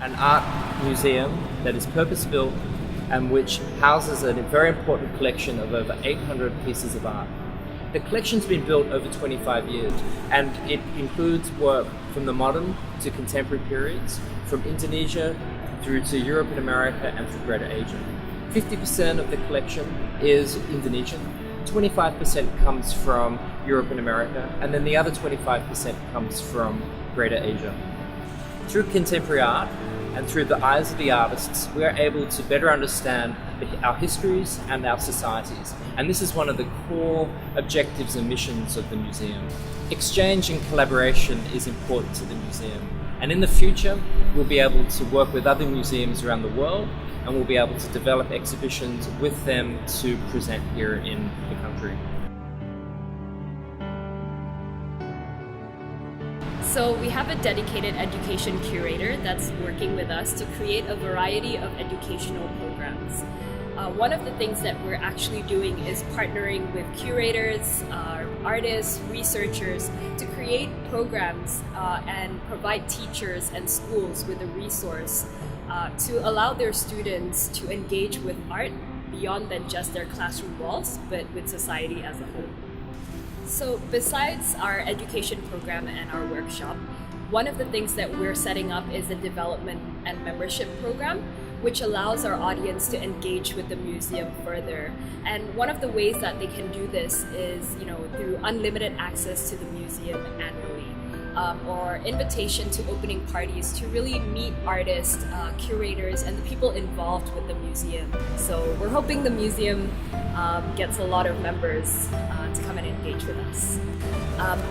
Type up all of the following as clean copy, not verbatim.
an art museum that is purpose-built and which houses a very important collection of over 800 pieces of art. The collection's been built over 25 years and it includes work from the modern to contemporary periods, from Indonesia through to Europe and America and through Greater Asia. 50% of the collection is Indonesian, 25% comes from Europe and America, and then the other 25% comes from Greater Asia. Through contemporary art and through the eyes of the artists, we are able to better understand our histories and our societies. And this is one of the core objectives and missions of the museum. Exchange and collaboration is important to the museum. And in the future, we'll be able to work with other museums around the world, and we'll be able to develop exhibitions with them to present here in the country. So we have a dedicated education curator that's working with us to create a variety of educational programs. One of the things that we're actually doing is partnering with curators, artists, researchers to create programs and provide teachers and schools with a resource to allow their students to engage with art beyond than just their classroom walls, but with society as a whole. So besides our education program and our workshop, one of the things that we're setting up is a development and membership program, which allows our audience to engage with the museum further. And one of the ways that they can do this is, through unlimited access to the museum annually, or invitation to opening parties to really meet artists, curators, and the people involved with the museum. So we're hoping the museum gets a lot of members to come and engage with us.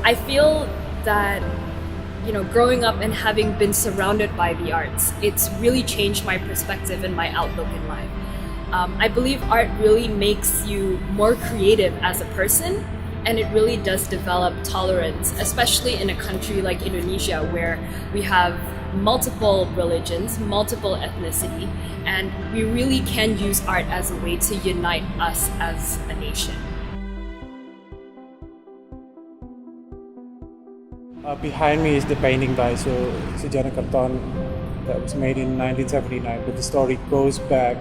I feel that growing up and having been surrounded by the arts, it's really changed my perspective and my outlook in life. I believe art really makes you more creative as a person, and it really does develop tolerance, especially in a country like Indonesia, where we have multiple religions, multiple ethnicity, and we really can use art as a way to unite us as a nation. Behind me is the painting by Sujana Karton that was made in 1979, but the story goes back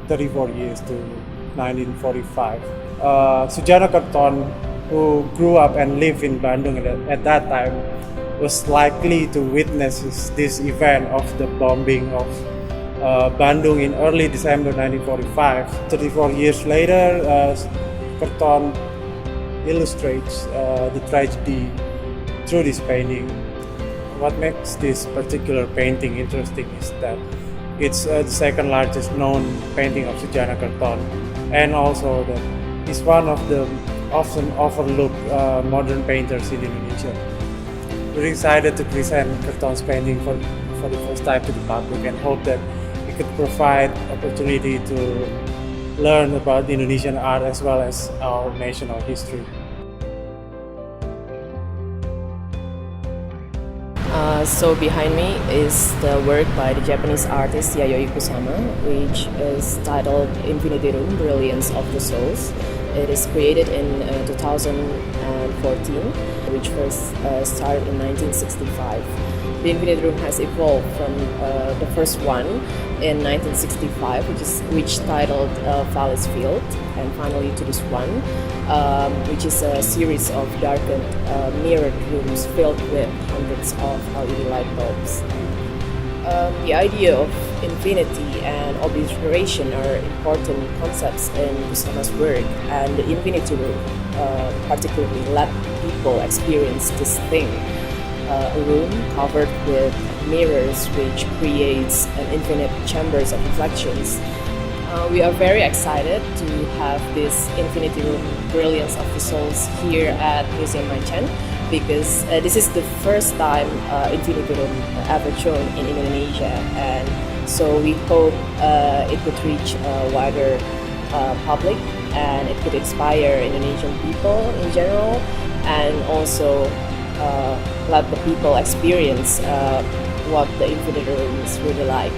34 years to 1945. Sujana Karton, who grew up and lived in Bandung at that time, was likely to witness this event of the bombing of Bandung in early December 1945. 34 years later, Karton illustrates the tragedy through this painting. What makes this particular painting interesting is that it's the second largest known painting of Sujana Karton, and also that he's one of the often overlooked modern painters in Indonesia. We're excited to present Karton's painting for the first time to the public and hope that it could provide opportunity to learn about Indonesian art as well as our national history. So behind me is the work by the Japanese artist Yayoi Kusama, which is titled Infinity Room, Brilliance of the Souls. It is created in 2014, which first started in 1965. The Infinity Room has evolved from the first one in 1965, which titled Phallus Field, and finally to this one, which is a series of darkened mirrored rooms filled with hundreds of LED light bulbs. The idea of infinity and obliteration are important concepts in Kusama's work, and the Infinity Room particularly let people experience this thing. A room covered with mirrors which creates an infinite chambers of reflections. We are very excited to have this Infinity Room Brilliance of the Souls here at Museum Macan, because this is the first time Infinity Room ever shown in Indonesia, and so we hope it could reach a wider public, and it could inspire Indonesian people in general, and also let the people experience what the Infinity Room is really like.